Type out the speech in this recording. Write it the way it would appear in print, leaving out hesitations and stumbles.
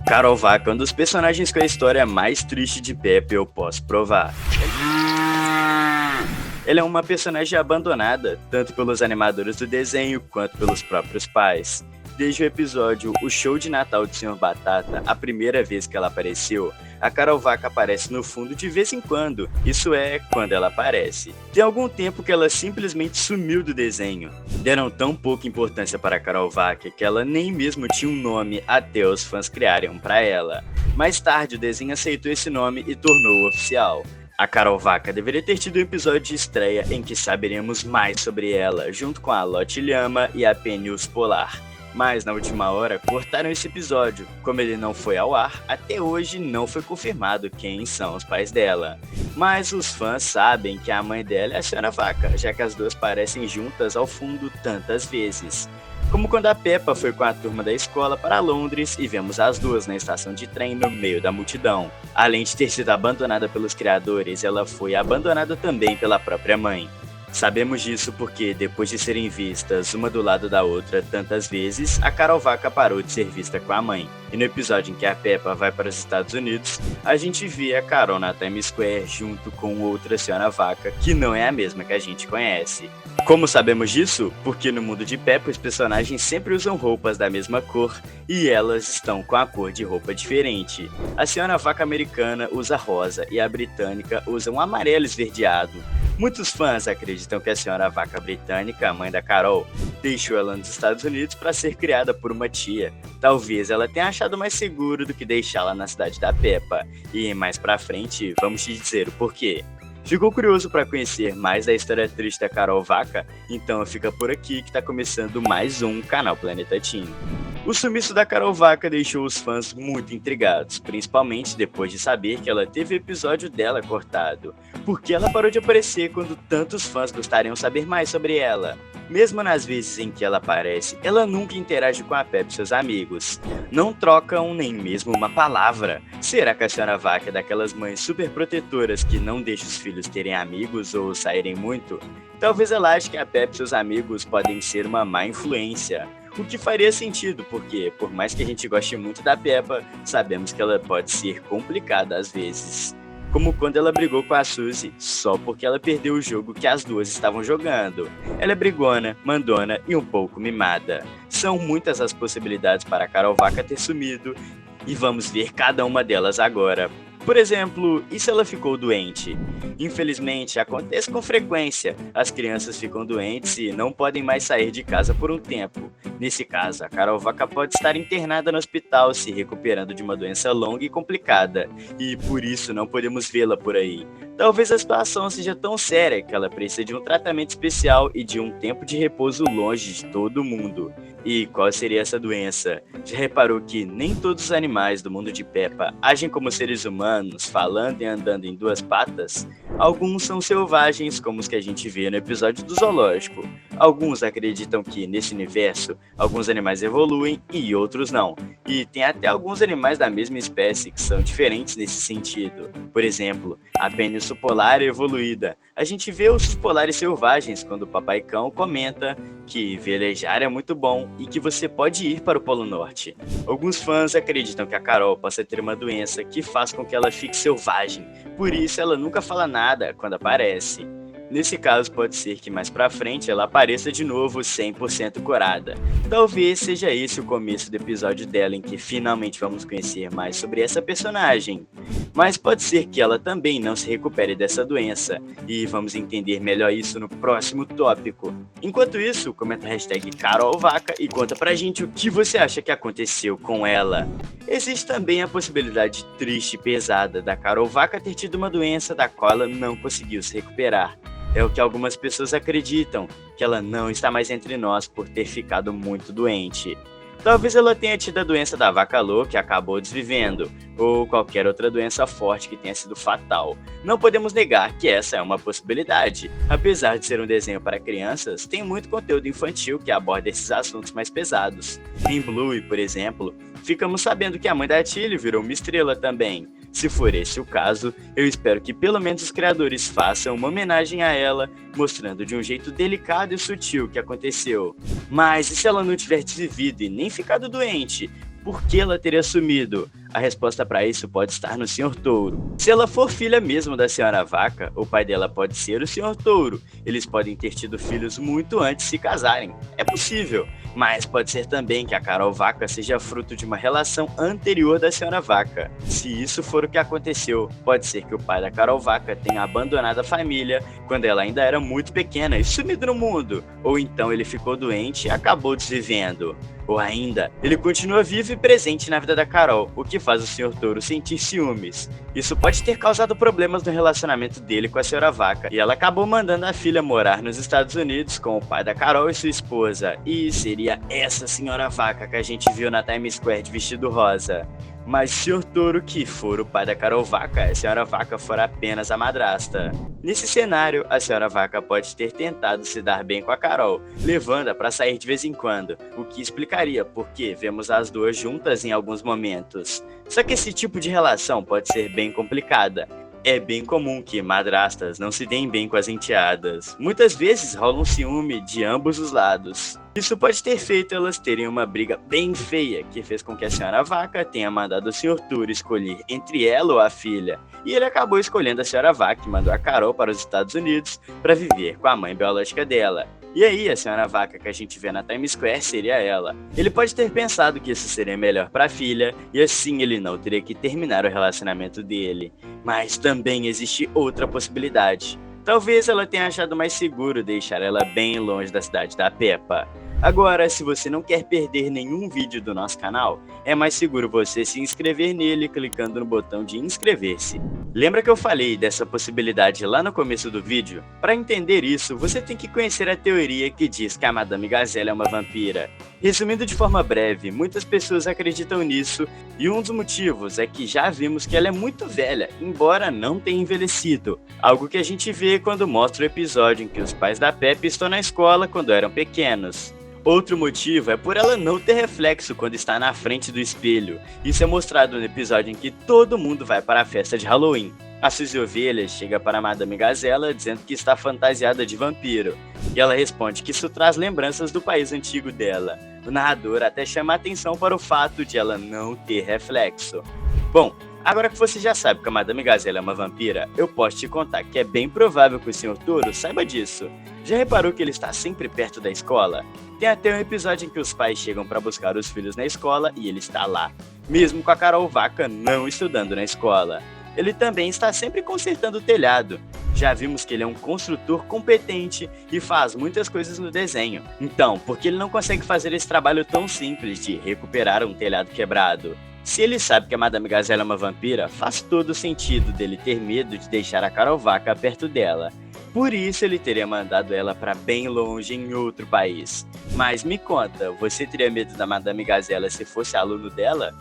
Carol Vaca é um dos personagens com a história mais triste de Peppa, eu posso provar. Ela é uma personagem abandonada, tanto pelos animadores do desenho quanto pelos próprios pais. Desde o episódio O Show de Natal de Sr. Batata, a primeira vez que ela apareceu, a Carol Vaca aparece no fundo de vez em quando, isso é, quando ela aparece. Tem algum tempo que ela simplesmente sumiu do desenho. Deram tão pouca importância para a Carol Vaca que ela nem mesmo tinha um nome até os fãs criarem um para ela. Mais tarde o desenho aceitou esse nome e tornou-o oficial. A Carol Vaca deveria ter tido um episódio de estreia em que saberemos mais sobre ela, junto com a Lotte Lhama e a Penny Urso Polar. Mas na última hora cortaram esse episódio. Como ele não foi ao ar, até hoje não foi confirmado quem são os pais dela. Mas os fãs sabem que a mãe dela é a Sra. Vaca, já que as duas parecem juntas ao fundo tantas vezes. Como quando a Peppa foi com a turma da escola para Londres e vemos as duas na estação de trem no meio da multidão. Além de ter sido abandonada pelos criadores, ela foi abandonada também pela própria mãe. Sabemos disso porque, depois de serem vistas uma do lado da outra tantas vezes, a Carol Vaca parou de ser vista com a mãe. E no episódio em que a Peppa vai para os Estados Unidos, a gente vê a Carol na Times Square junto com outra Sra. Vaca, que não é a mesma que a gente conhece. Como sabemos disso? Porque no mundo de Peppa os personagens sempre usam roupas da mesma cor e elas estão com a cor de roupa diferente. A Sra. Vaca americana usa rosa e a britânica usa um amarelo esverdeado. Muitos fãs acreditam que a Sra. Vaca britânica, a mãe da Carol, deixou ela nos Estados Unidos para ser criada por uma tia. Talvez ela tenha achado mais seguro do que deixá-la na cidade da Peppa. E mais pra frente, vamos te dizer o porquê. Ficou curioso para conhecer mais da história triste da Carol Vaca? Então fica por aqui que tá começando mais um Canal Planeta Teen. O sumiço da Carol Vaca deixou os fãs muito intrigados, principalmente depois de saber que ela teve o episódio dela cortado. Por que ela parou de aparecer quando tantos fãs gostariam de saber mais sobre ela? Mesmo nas vezes em que ela aparece, ela nunca interage com a Peppa e seus amigos. Não trocam nem mesmo uma palavra. Será que a Sra. Vaca é daquelas mães super protetoras que não deixam os filhos terem amigos ou saírem muito? Talvez ela ache que a Peppa e seus amigos podem ser uma má influência. O que faria sentido, porque, por mais que a gente goste muito da Peppa, sabemos que ela pode ser complicada às vezes. Como quando ela brigou com a Suzy, só porque ela perdeu o jogo que as duas estavam jogando. Ela é brigona, mandona e um pouco mimada. São muitas as possibilidades para a Carol Vaca ter sumido, e vamos ver cada uma delas agora. Por exemplo, e se ela ficou doente? Infelizmente, acontece com frequência. As crianças ficam doentes e não podem mais sair de casa por um tempo. Nesse caso, a Carol Vaca pode estar internada no hospital, se recuperando de uma doença longa e complicada, e por isso não podemos vê-la por aí. Talvez a situação seja tão séria que ela precisa de um tratamento especial e de um tempo de repouso longe de todo mundo. E qual seria essa doença? Já reparou que nem todos os animais do mundo de Peppa agem como seres humanos, falando e andando em duas patas? Alguns são selvagens, como os que a gente vê no episódio do zoológico. Alguns acreditam que, nesse universo, alguns animais evoluem e outros não. E tem até alguns animais da mesma espécie que são diferentes nesse sentido. Por exemplo, a Penny Urso Polar é evoluída. A gente vê ursos polares selvagens quando o Papai Cão comenta que velejar é muito bom e que você pode ir para o Polo Norte. Alguns fãs acreditam que a Carol possa ter uma doença que faz com que ela fique selvagem, por isso ela nunca fala nada quando aparece. Nesse caso, pode ser que mais pra frente ela apareça de novo 100% curada. Talvez seja esse o começo do episódio dela em que finalmente vamos conhecer mais sobre essa personagem. Mas pode ser que ela também não se recupere dessa doença, e vamos entender melhor isso no próximo tópico. Enquanto isso, comenta a hashtag CarolVaca e conta pra gente o que você acha que aconteceu com ela. Existe também a possibilidade triste e pesada da Carol Vaca ter tido uma doença da qual ela não conseguiu se recuperar. É o que algumas pessoas acreditam, que ela não está mais entre nós por ter ficado muito doente. Talvez ela tenha tido a doença da vaca louca e acabou desvivendo, ou qualquer outra doença forte que tenha sido fatal. Não podemos negar que essa é uma possibilidade. Apesar de ser um desenho para crianças, tem muito conteúdo infantil que aborda esses assuntos mais pesados. Em Bluey, por exemplo, ficamos sabendo que a mãe da Tilly virou uma estrela também. Se for esse o caso, eu espero que pelo menos os criadores façam uma homenagem a ela, mostrando de um jeito delicado e sutil o que aconteceu. Mas e se ela não tiver desvivido e nem ficado doente? por que ela teria sumido? A resposta para isso pode estar no Sr. Touro. Se ela for filha mesmo da Senhora Vaca, o pai dela pode ser o Sr. Touro. Eles podem ter tido filhos muito antes de se casarem. É possível, mas pode ser também que a Carol Vaca seja fruto de uma relação anterior da Senhora Vaca. Se isso for o que aconteceu, pode ser que o pai da Carol Vaca tenha abandonado a família quando ela ainda era muito pequena e sumido no mundo, ou então ele ficou doente e acabou desvivendo. Ou ainda, ele continua vivo e presente na vida da Carol, o que faz o Sr. Touro sentir ciúmes. Isso pode ter causado problemas no relacionamento dele com a Senhora Vaca, e ela acabou mandando a filha morar nos Estados Unidos com o pai da Carol e sua esposa. E seria essa Senhora Vaca que a gente viu na Times Square de vestido rosa. Mas se o Sr. Touro que for o pai da Carol Vaca, a Senhora Vaca for apenas a madrasta. Nesse cenário, a Senhora Vaca pode ter tentado se dar bem com a Carol, levando-a para sair de vez em quando, o que explicaria por que vemos as duas juntas em alguns momentos. Só que esse tipo de relação pode ser bem complicada. É bem comum que madrastas não se deem bem com as enteadas. Muitas vezes rola um ciúme de ambos os lados. Isso pode ter feito elas terem uma briga bem feia, que fez com que a Senhora Vaca tenha mandado o Sr. Touro escolher entre ela ou a filha. E ele acabou escolhendo a Senhora Vaca e mandou a Carol para os Estados Unidos para viver com a mãe biológica dela. E aí, a Senhora Vaca que a gente vê na Times Square seria ela. Ele pode ter pensado que isso seria melhor para a filha, e assim ele não teria que terminar o relacionamento dele. Mas também existe outra possibilidade. Talvez ela tenha achado mais seguro deixar ela bem longe da cidade da Peppa. Agora, se você não quer perder nenhum vídeo do nosso canal, é mais seguro você se inscrever nele clicando no botão de inscrever-se. Lembra que eu falei dessa possibilidade lá no começo do vídeo? Para entender isso, você tem que conhecer a teoria que diz que a Madame Gazelle é uma vampira. Resumindo de forma breve, muitas pessoas acreditam nisso, e um dos motivos é que já vimos que ela é muito velha, embora não tenha envelhecido. Algo que a gente vê quando mostra o episódio em que os pais da Peppa estão na escola quando eram pequenos. Outro motivo é por ela não ter reflexo quando está na frente do espelho. Isso é mostrado no episódio em que todo mundo vai para a festa de Halloween. A Suzy Ovelha chega para a Madame Gazela dizendo que está fantasiada de vampiro. E ela responde que isso traz lembranças do país antigo dela. O narrador até chama a atenção para o fato de ela não ter reflexo. Bom, agora que você já sabe que a Madame Gazela é uma vampira, eu posso te contar que é bem provável que o Sr. Touro saiba disso. Já reparou que ele está sempre perto da escola? Tem até um episódio em que os pais chegam para buscar os filhos na escola e ele está lá, mesmo com a Carol Vaca não estudando na escola. Ele também está sempre consertando o telhado. Já vimos que ele é um construtor competente e faz muitas coisas no desenho. Então, por que ele não consegue fazer esse trabalho tão simples de recuperar um telhado quebrado? Se ele sabe que a Madame Gazelle é uma vampira, faz todo sentido dele ter medo de deixar a Carol Vaca perto dela. Por isso ele teria mandado ela para bem longe em outro país. Mas me conta, você teria medo da Madame Gazela se fosse aluno dela?